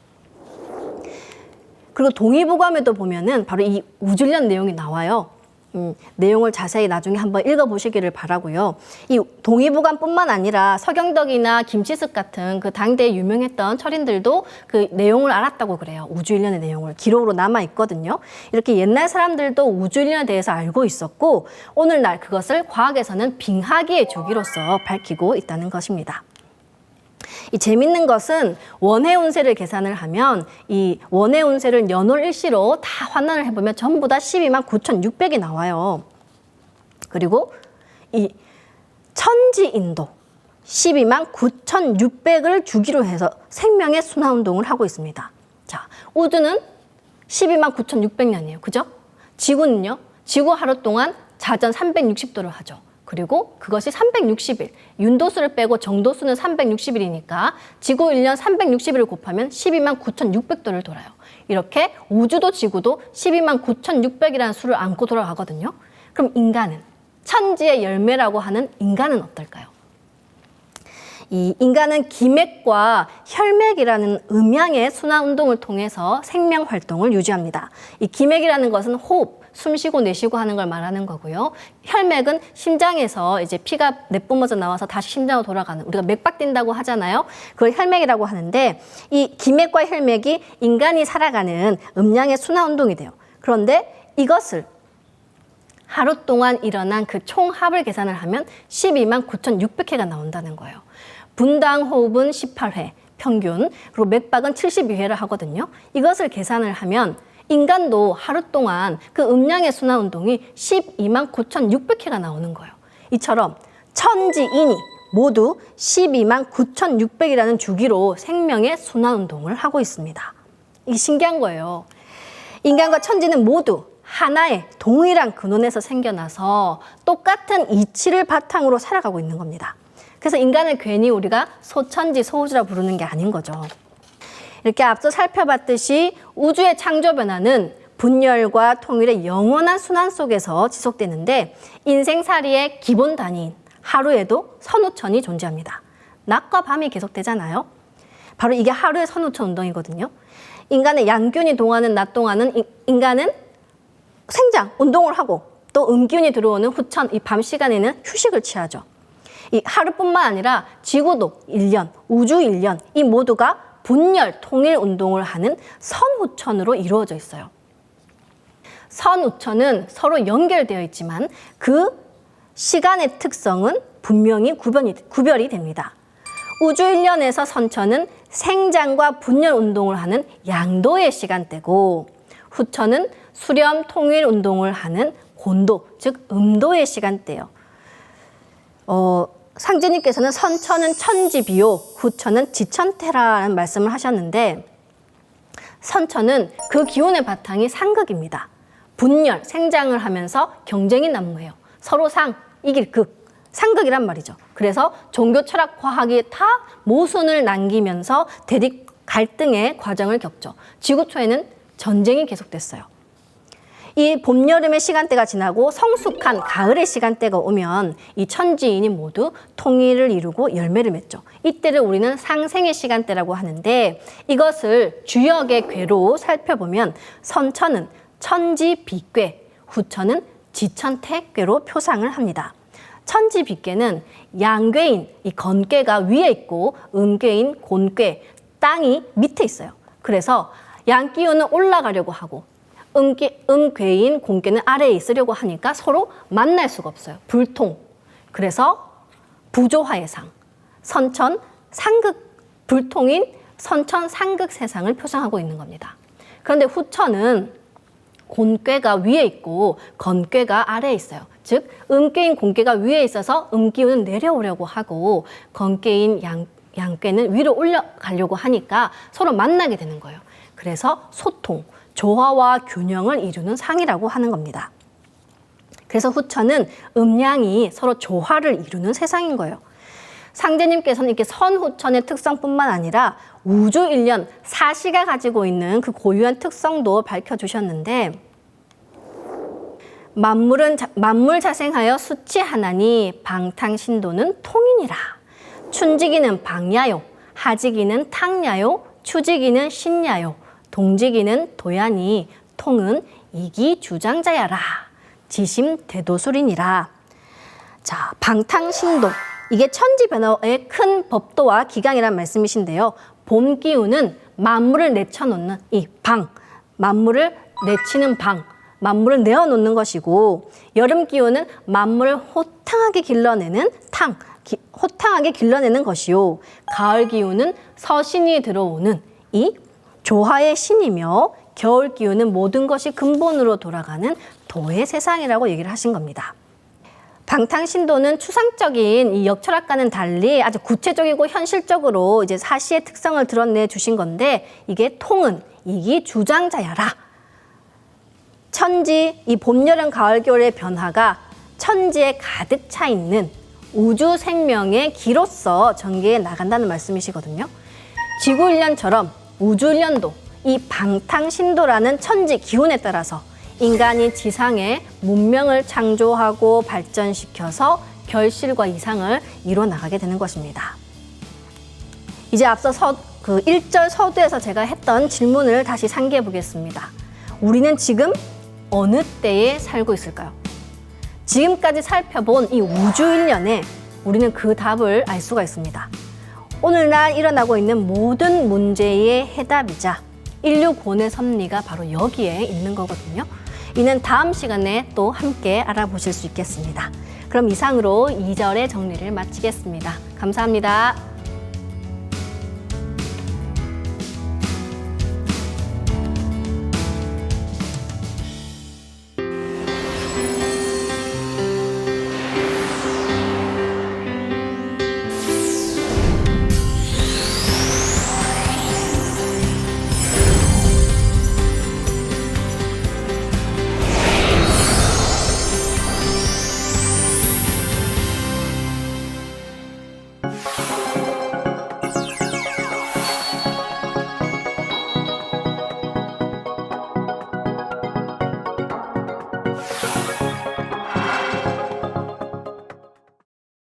그리고 동의보감에도 보면은 바로 이 우주 일련 내용이 나와요. 내용을 자세히 나중에 한번 읽어보시기를 바라고요. 이 동의보감뿐만 아니라 서경덕이나 김치숙 같은 그 당대에 유명했던 철인들도 그 내용을 알았다고 그래요. 우주 일련의 내용을 기록으로 남아 있거든요. 이렇게 옛날 사람들도 우주 일련에 대해서 알고 있었고 오늘날 그것을 과학에서는 빙하기의 주기로서 밝히고 있다는 것입니다. 이 재밌는 것은 원해 운세를 계산을 하면 이 원해 운세를 연월일시로 다 환산을 해보면 전부 다 12만 9,600이 나와요. 그리고 이 천지인도 12만 9,600을 주기로 해서 생명의 순환운동을 하고 있습니다. 자, 우주는 12만 9,600년이에요. 그죠? 지구는요. 지구 하루 동안 자전 360도를 하죠. 그리고 그것이 360일, 윤도수를 빼고 정도수는 360일이니까 지구 1년 360일을 곱하면 12만 9,600도를 돌아요. 이렇게 우주도 지구도 12만 9,600이라는 수를 안고 돌아가거든요. 그럼 인간은, 천지의 열매라고 하는 인간은 어떨까요? 이 인간은 기맥과 혈맥이라는 음양의 순환운동을 통해서 생명 활동을 유지합니다. 이 기맥이라는 것은 호흡, 숨 쉬고 내쉬고 하는 걸 말하는 거고요. 혈맥은 심장에서 이제 피가 내뿜어져 나와서 다시 심장으로 돌아가는, 우리가 맥박 뛴다고 하잖아요. 그걸 혈맥이라고 하는데 이 기맥과 혈맥이 인간이 살아가는 음양의 순환운동이 돼요. 그런데 이것을 하루 동안 일어난 그 총합을 계산을 하면 12만 9,600회가 나온다는 거예요. 분당 호흡은 18회, 평균. 그리고 맥박은 72회를 하거든요. 이것을 계산을 하면 인간도 하루 동안 그 음량의 순환 운동이 12만 9,600회가 나오는 거예요. 이처럼 천지인이 모두 12만 9,600이라는 주기로 생명의 순환 운동을 하고 있습니다. 이게 신기한 거예요. 인간과 천지는 모두 하나의 동일한 근원에서 생겨나서 똑같은 이치를 바탕으로 살아가고 있는 겁니다. 그래서 인간을 괜히 우리가 소천지, 소우주라 부르는 게 아닌 거죠. 이렇게 앞서 살펴봤듯이 우주의 창조 변화는 분열과 통일의 영원한 순환 속에서 지속되는데 인생살이의 기본 단위인 하루에도 선우천이 존재합니다. 낮과 밤이 계속되잖아요. 바로 이게 하루의 선우천 운동이거든요. 인간의 양균이 동하는 낮 동안은 인간은 생장, 운동을 하고 또 음기운이 들어오는 후천, 이 밤 시간에는 휴식을 취하죠. 이 하루뿐만 아니라 지구도 1년, 우주 1년, 이 모두가 분열, 통일 운동을 하는 선후천으로 이루어져 있어요. 선우천은 서로 연결되어 있지만 그 시간의 특성은 분명히 구별이 됩니다. 우주 1년에서 선천은 생장과 분열 운동을 하는 양도의 시간대고 후천은 수렴, 통일 운동을 하는 곤도, 즉 음도의 시간대예요. 상제님께서는 선천은 천지비요, 후천은 지천태라는 말씀을 하셨는데 선천은 그 기운의 바탕이 상극입니다. 분열, 생장을 하면서 경쟁이 난무해요. 서로 이길 극, 상극이란 말이죠. 그래서 종교, 철학, 과학이 다 모순을 남기면서 대립 갈등의 과정을 겪죠. 지구 초에는 전쟁이 계속됐어요. 이 봄, 여름의 시간대가 지나고 성숙한 가을의 시간대가 오면 이 천지인이 모두 통일을 이루고 열매를 맺죠. 이때를 우리는 상생의 시간대라고 하는데 이것을 주역의 궤로 살펴보면 선천은 천지비궤, 후천은 지천태궤로 표상을 합니다. 천지비궤는 양궤인 이 건궤가 위에 있고 음궤인 곤궤, 땅이 밑에 있어요. 그래서 양기운은 올라가려고 하고 음궤인 곤궤는 아래에 있으려고 하니까 서로 만날 수가 없어요. 불통. 그래서 부조화의 상. 선천 상극 불통인 선천 상극 세상을 표상하고 있는 겁니다. 그런데 후천은 곤궤가 위에 있고 건궤가 아래에 있어요. 즉 음궤인 곤궤가 위에 있어서 음기운은 내려오려고 하고 건궤인 양궤는 위로 올라가려고 하니까 서로 만나게 되는 거예요. 그래서 소통, 조화와 균형을 이루는 상이라고 하는 겁니다. 그래서 후천은 음양이 서로 조화를 이루는 세상인 거예요. 상제님께서는 이렇게 선후천의 특성뿐만 아니라 우주 일년 사시가 가지고 있는 그 고유한 특성도 밝혀주셨는데 만물 자생하여 수치하나니 방탕신도는 통인이라. 춘지기는 방야요, 하지기는 탕야요, 추지기는 신야요, 동지기는 도야니, 통은 이기주장자야라. 지심 대도술이니라. 자, 방탕신도. 이게 천지 변화의 큰 법도와 기강이란 말씀이신데요. 봄 기운은 만물을 내쳐놓는 이 방, 만물을 내치는 방, 만물을 내어놓는 것이고 여름 기운은 만물을 호탕하게 길러내는 호탕하게 길러내는 것이요. 가을 기운은 서신이 들어오는 이 조화의 신이며 겨울 기운은 모든 것이 근본으로 돌아가는 도의 세상이라고 얘기를 하신 겁니다. 방탕신도는 추상적인 이 역철학과는 달리 아주 구체적이고 현실적으로 이제 사시의 특성을 드러내 주신 건데 이게 통은 이기 주장자야라. 천지, 이 봄, 여름, 가을, 겨울의 변화가 천지에 가득 차 있는 우주 생명의 기로서 전개해 나간다는 말씀이시거든요. 지구 1년처럼 우주 1년도 이 방탕신도라는 천지 기운에 따라서 인간이 지상에 문명을 창조하고 발전시켜서 결실과 이상을 이뤄 나가게 되는 것입니다. 이제 앞서 1절 서두에서 제가 했던 질문을 다시 상기해 보겠습니다. 우리는 지금 어느 때에 살고 있을까요? 지금까지 살펴본 이 우주 1년에 우리는 그 답을 알 수가 있습니다. 오늘날 일어나고 있는 모든 문제의 해답이자 인류 본의 섭리가 바로 여기에 있는 거거든요. 이는 다음 시간에 또 함께 알아보실 수 있겠습니다. 그럼 이상으로 2절의 정리를 마치겠습니다. 감사합니다.